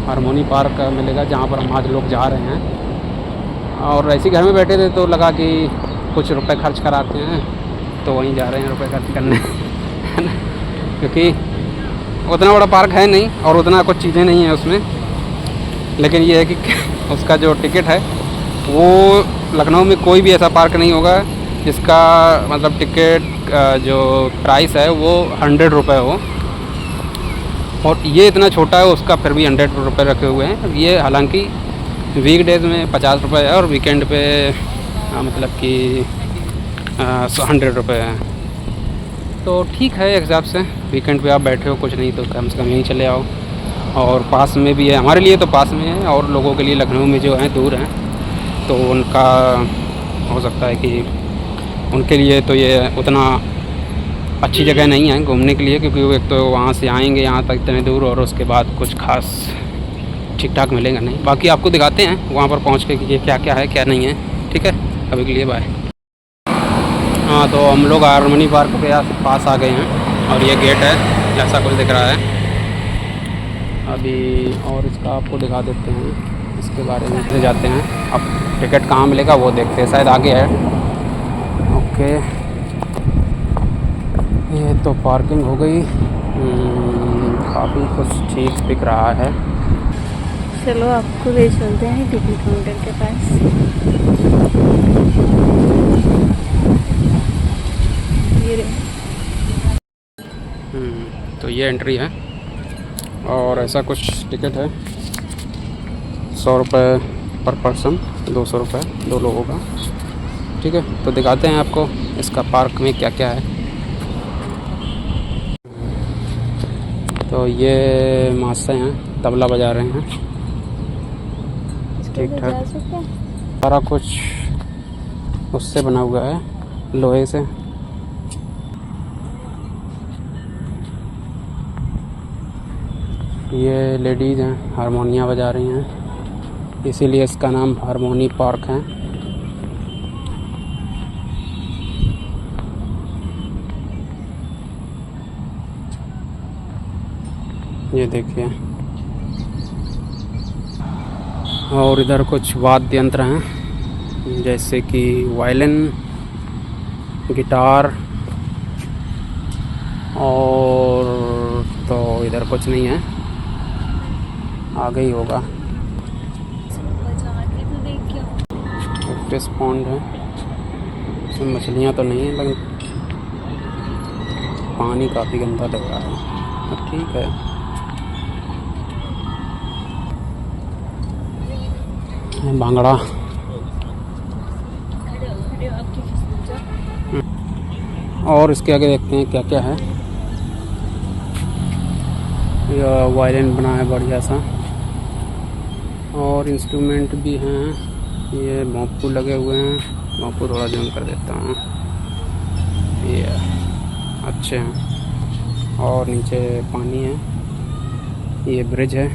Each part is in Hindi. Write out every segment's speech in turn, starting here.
हारमोनी पार्क मिलेगा जहाँ पर हम आज लोग जा रहे हैं। और ऐसे घर में बैठे थे तो लगा कि कुछ रुपए खर्च कराते हैं, तो वहीं जा रहे हैं रुपए खर्च करने है ना, क्योंकि उतना बड़ा पार्क है नहीं और उतना कुछ चीज़ें नहीं हैं उसमें। लेकिन ये है कि उसका जो टिकट है वो लखनऊ में कोई भी ऐसा पार्क नहीं होगा जिसका मतलब टिकट जो प्राइस है वो 100 रुपये हो, और ये इतना छोटा है उसका फिर भी 100 रुपये रखे हुए हैं। ये हालांकि वीकडेज़ में 50 रुपये है और वीकेंड पे मतलब कि 100 रुपये है। तो ठीक है, एक हिसाब से वीकेंड पे आप बैठे हो कुछ नहीं तो कम से कम यहीं चले आओ। और पास में भी है, हमारे लिए तो पास में है, और लोगों के लिए लखनऊ में जो हैं दूर हैं तो उनका हो सकता है कि उनके लिए तो ये उतना अच्छी जगह नहीं है घूमने के लिए, क्योंकि वो एक तो वहाँ से आएंगे यहाँ तक इतने दूर और उसके बाद कुछ खास ठीक ठाक मिलेगा नहीं। बाकी आपको दिखाते हैं वहाँ पर पहुँच के कि ये क्या क्या है क्या नहीं है। ठीक है, अभी के लिए बाय। हाँ, तो हम लोग हारमोनी पार्क के पास आ गए हैं और ये गेट है, ऐसा कुछ दिख रहा है अभी। और इसका आपको दिखा देते हैं, इसके बारे में ले जाते हैं। अब टिकट कहाँ मिलेगा वो देखते हैं, शायद आगे है। ओके, ये तो पार्किंग हो गई। काफ़ी कुछ ठीक दिख रहा है। चलो आपको ले चलते हैं टिकट काउंटर के पास। ये तो ये एंट्री है और ऐसा कुछ टिकट है, 100 रुपये पर पर्सन, 200 रुपये 2 लोगों का। ठीक है, तो दिखाते हैं आपको इसका पार्क में क्या क्या है। तो ये मास्टर हैं, तबला बजा रहे हैं। ठीक ठाक, सारा कुछ उससे बना हुआ है, लोहे से। ये लेडीज़ हैं, हारमोनिया बजा रही हैं, इसीलिए इसका नाम हारमोनी पार्क है। ये देखिए, और इधर कुछ वाद्य यंत्र हैं जैसे कि वायलिन, गिटार, और तो इधर कुछ नहीं है, आगे ही होगा। फिश पॉन्ड है, इसमें मछलियाँ तो नहीं है लेकिन पानी काफ़ी गंदा लग रहा है। ठीक है, भांगड़ा। और इसके आगे देखते हैं क्या क्या है। यह वायलिन बना है बढ़िया सा, और इंस्ट्रूमेंट भी हैं। ये भोंपू लगे हुए हैं, भोंपू थोड़ा जूम कर देता हूँ, ये अच्छे हैं। और नीचे पानी है, ये ब्रिज है।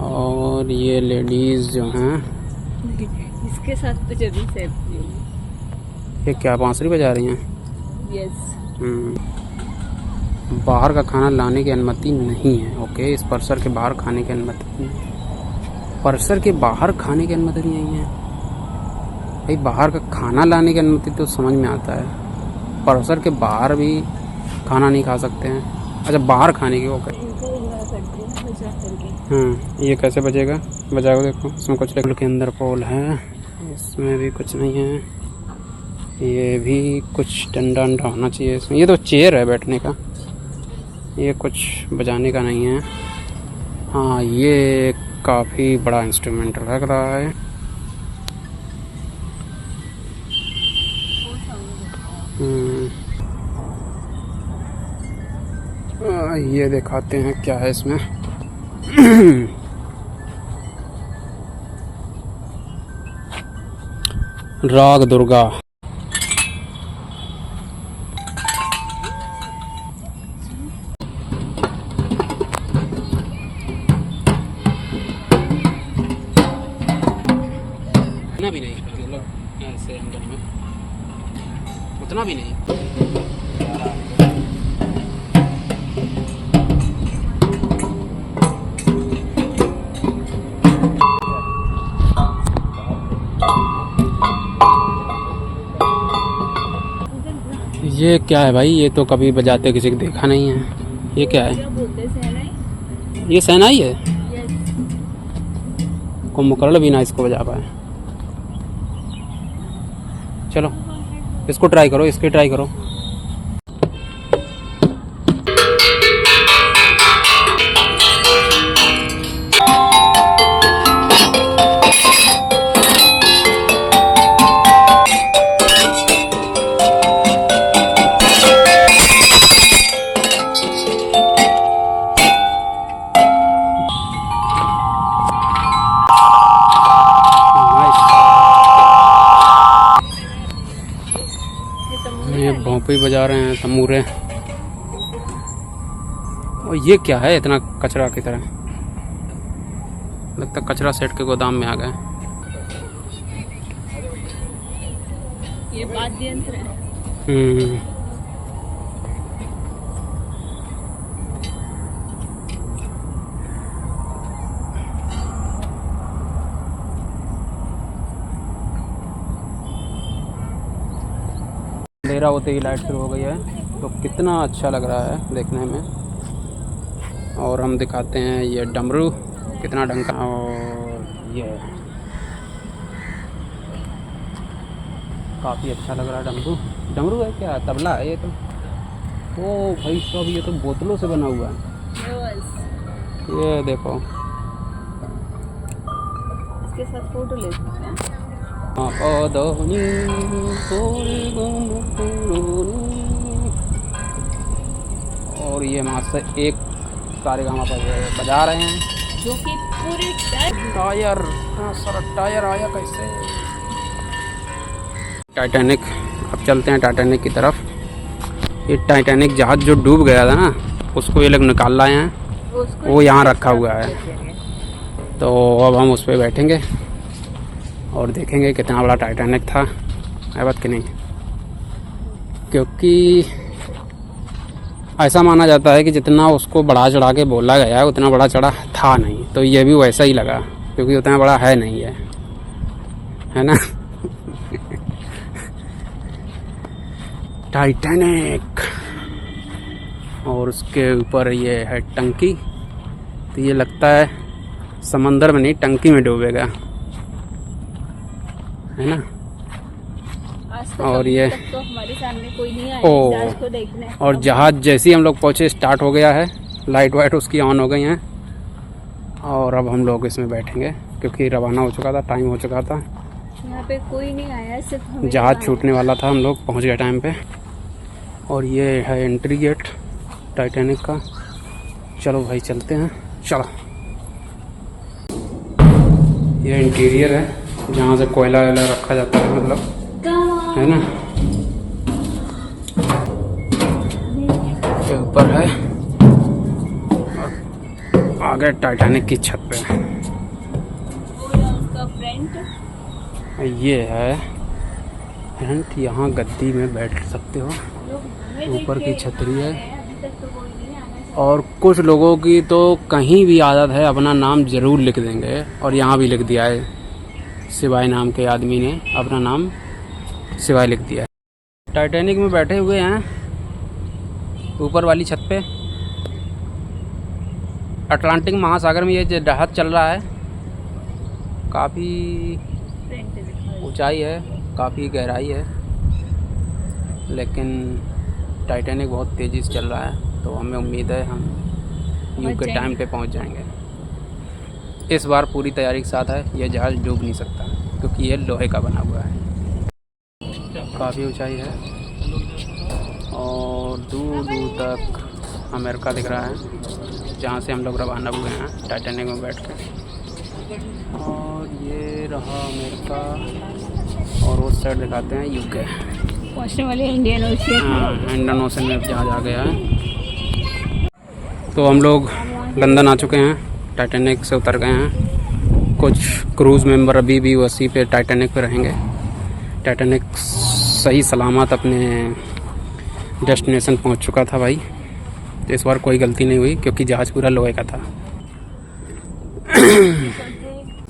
और ये लेडीज़ जो हैं इसके साथ तो जल्दी से ये क्या बांसुरी बजा रही हैं? यस। बाहर का खाना लाने की अनुमति नहीं है। ओके, इस परिसर के बाहर खाने की अनुमति नहीं, परिसर के बाहर खाने की अनुमति नहीं है भाई। बाहर का खाना लाने की अनुमति तो समझ में आता है, परिसर के बाहर भी खाना नहीं खा सकते हैं। अच्छा, बाहर खाने की, ओके। ये कैसे बजेगा? बजाओ, देखो इसमें कुछ के अंदर पोल है, इसमें भी कुछ नहीं है। ये भी कुछ डंडा अंडा होना चाहिए इसमें। ये तो चेयर है बैठने का, ये कुछ बजाने का नहीं है। हाँ, ये काफ़ी बड़ा इंस्ट्रूमेंट लग रहा है। ये दिखाते हैं क्या है इसमें। राग दुर्गा। उतना भी नहीं, मतलब ऐसे अंदर में उतना भी नहीं। ये क्या है भाई? ये तो कभी बजाते किसी को देखा नहीं है। ये क्या है? क्या बोलते हैं, सहनाई? ये शहनाई है? यस। कुंभकर्ण भी ना इसको बजा पाए। चलो इसको ट्राई करो, इसकी ट्राई करो। ये भोंपी बजा रहे हैं, तमूरे। और ये क्या है इतना कचरा की तरह? लगता है कचरा सेट के गोदाम में आ गए। ये वाद्य यंत्र है। अंधेरा होते ही लाइट शुरू हो गई है, तो कितना अच्छा लग रहा है देखने में। और हम दिखाते हैं ये डमरू कितना ढंग का। और ये काफ़ी अच्छा लग रहा है डमरू। डमरू है क्या? तबला है ये तो। ओ भाई साहब, ये तो बोतलों से बना हुआ है। ये देखो, इसके साथ फोटो ले सकते हैं। और ये मास्टर एक सारेगामा पर बजा रहे हैं, जो कि पूरे टायर सारा टायर आया कैसे। टाइटैनिक, अब चलते हैं टाइटैनिक की तरफ। ये टाइटैनिक जहाज जो डूब गया था ना, उसको ये लोग निकाल लाए हैं, वो यहाँ रखा हुआ है। तो अब हम उस पर बैठेंगे और देखेंगे कितना बड़ा टाइटैनिक था, है बात कि नहीं। क्योंकि ऐसा माना जाता है कि जितना उसको बढ़ा चढ़ा के बोला गया है उतना बड़ा चढ़ा था नहीं, तो ये भी वैसा ही लगा, क्योंकि उतना बड़ा है नहीं है ना। टाइटैनिक, और उसके ऊपर ये है टंकी। तो ये लगता है समंदर में नहीं, टंकी में डूबेगा, है ना। और ये तो हमारे सामने कोई नहीं आया ओ, जहाज को देखने। और जहाज जैसे ही हम लोग पहुँचे स्टार्ट हो गया है, लाइट वाइट उसकी ऑन हो गई हैं। और अब हम लोग इसमें बैठेंगे क्योंकि रवाना हो चुका था, टाइम हो चुका था। यहाँ पे कोई नहीं आया, सिर्फ हमें जहाज छूटने वाला था, हम लोग पहुँच गए टाइम पे। और ये है एंट्री गेट टाइटैनिक का। चलो भाई चलते हैं, चलो। ये इंटीरियर है जहाँ से कोयला वैला रखा जाता है, मतलब, है ना। ये ऊपर है और आगे टाइटैनिक की छत पे है। उसका फ्रंट, ये है फ्रंट, यहाँ गद्दी में बैठ सकते हो। ऊपर की छतरी है। और कुछ लोगों की तो कहीं भी आदत है अपना नाम ज़रूर लिख देंगे, और यहाँ भी लिख दिया है, सिवाय नाम के आदमी ने अपना नाम सिवाय लिख दिया है। टाइटैनिक में बैठे हुए हैं ऊपर वाली छत पे। अटलांटिक महासागर में ये जहाज चल रहा है। काफ़ी ऊंचाई है, काफ़ी गहराई है, लेकिन टाइटैनिक बहुत तेज़ी से चल रहा है, तो हमें उम्मीद है हम यू के टाइम पे पहुंच जाएंगे। इस बार पूरी तैयारी के साथ है, यह जहाज़ डूब नहीं सकता क्योंकि ये लोहे का बना हुआ है। काफ़ी ऊंचाई है और दूर दूर तक अमेरिका दिख रहा है, जहाँ से हम लोग रवाना हुए हैं टाइटैनिक में बैठ कर। और ये रहा अमेरिका, और उस साइड दिखाते हैं यूके। पहुँचने वाले इंडियन ओशियन। हाँ, इंडियन ओशन में जहाज आ गया है। तो हम लोग लंदन आ चुके हैं, टाइटैनिक से उतर गए हैं। कुछ क्रूज़ मेंबर अभी भी वहीं पे टाइटैनिक पे रहेंगे। टाइटैनिक सही सलामत अपने डेस्टिनेशन पहुंच चुका था भाई। तो इस बार कोई गलती नहीं हुई क्योंकि जहाज़ पूरा लोहे का था।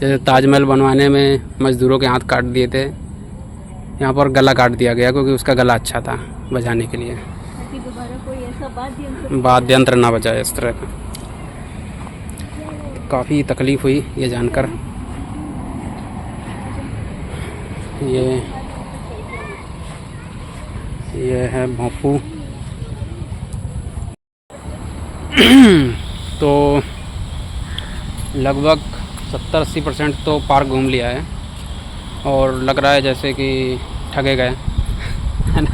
जैसे ताजमहल बनवाने में मज़दूरों के हाथ काट दिए थे, यहाँ पर गला काट दिया गया क्योंकि उसका गला अच्छा था। बजाने के लिए, ताकि दोबारा कोई ऐसा वाद्य यंत्र ना बजाए इस तरह का। काफ़ी तकलीफ़ हुई ये जानकर। ये है भोंपू। तो लगभग 70-80% तो पार्क घूम लिया है और लग रहा है जैसे कि ठगे गए है ना,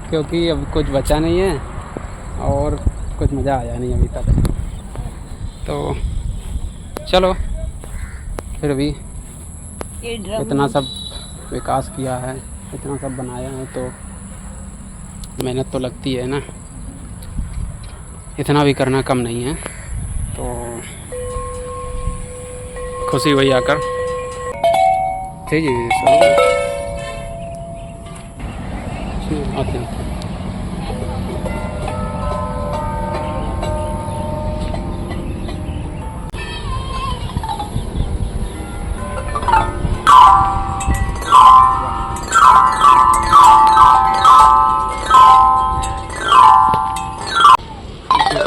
क्योंकि अब कुछ बचा नहीं है और कुछ मज़ा आया नहीं अभी तक। तो चलो फिर भी इतना सब विकास किया है, इतना सब बनाया है तो मेहनत तो लगती है ना, इतना भी करना कम नहीं है। तो खुशी हुई आकर। जी जी आते हैं।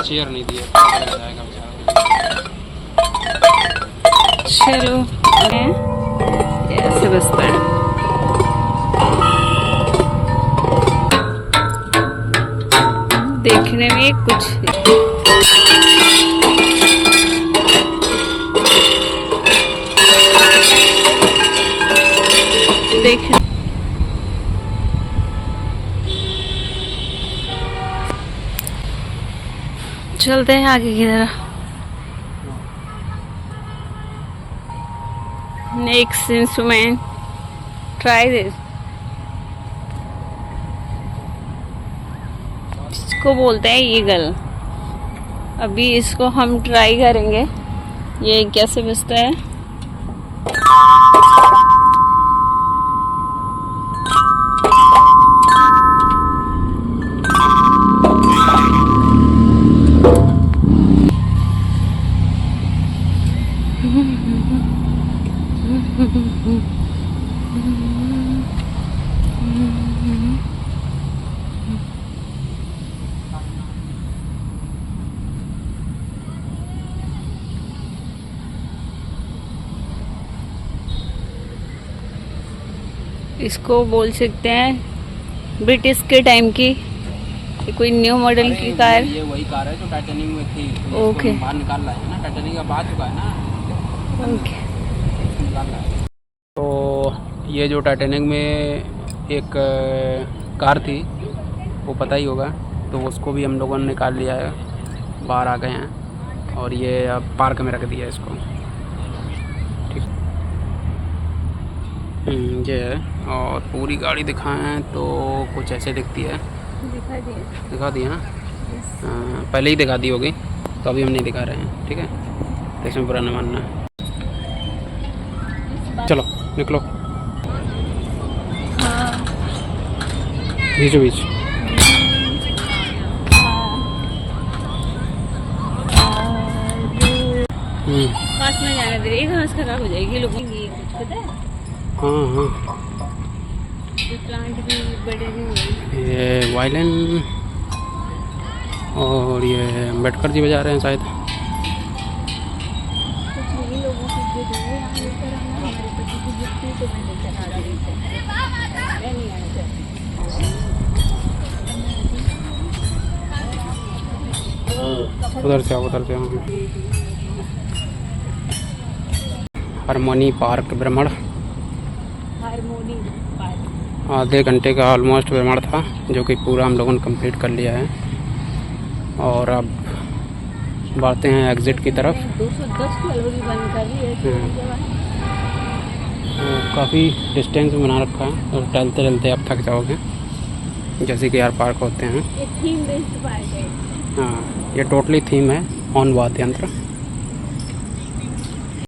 चेयर नहीं दिया जाएगा बेचारा। चलो ऐसे बसता है। देखने में कुछ देख चलते हैं आगे की तरफ। Next instrument, try this. इसको बोलते हैं ईगल। अभी इसको हम ट्राई करेंगे ये कैसे बजता है। इसको बोल सकते हैं ब्रिटिश के टाइम की कोई न्यू मॉडल की कार। ये वही कार है जो टाइटैनिक में थी। ओके, बाहर निकाल रहा है ना, टाइटैनिक का बाहर चुका है ना। ओके। निकाल रहा है। तो ये जो टाइटैनिक में एक कार थी वो पता ही होगा, तो उसको भी हम लोगों ने निकाल लिया है, बाहर आ गए हैं और ये अब पार्क में रख दिया है इसको। ठीक, ये है। और पूरी गाड़ी दिखाएं तो कुछ ऐसे दिखती है। दिखा दिया ना, पहले ही दिखा दी होगी तो अभी हम नहीं दिखा रहे हैं, ठीक है, तो इसमें बुरा न मानना। चलो निकलो बीचों बीच। पास में जाने दे, घास खराब हो जाएगी लोगों की, कुछ पता है। हाँ हाँ, प्लांट भी बड़े नहीं हुए। ये वायलिन और ये अम्बेडकर जी बजा रहे हैं शायद। कुछ नहीं, लोगों की जिद है यहाँ लेकर आना। हमारे पति की जिद थी तो मैं लेकर आ रही थी। मैं नहीं आना चाहती। उधर से आओ, उधर से आओ। हारमोनी पार्क भ्रमण, हारमोनी पार्क आधे घंटे का ऑलमोस्ट भ्रमण था, जो कि पूरा हम लोगों ने कंप्लीट कर लिया है। और अब बढ़ते हैं एग्ज़िट की तरफ। 210 कैलोरी बंद कर ली है। काफ़ी डिस्टेंस में बना रखा है और चलते चलते आप थक जाओगे, जैसे कि यार पार्क होते हैं। ये थीम बेस्ड पार्क है। हाँ, ये टोटली थीम है ऑन वाद्य यंत्र।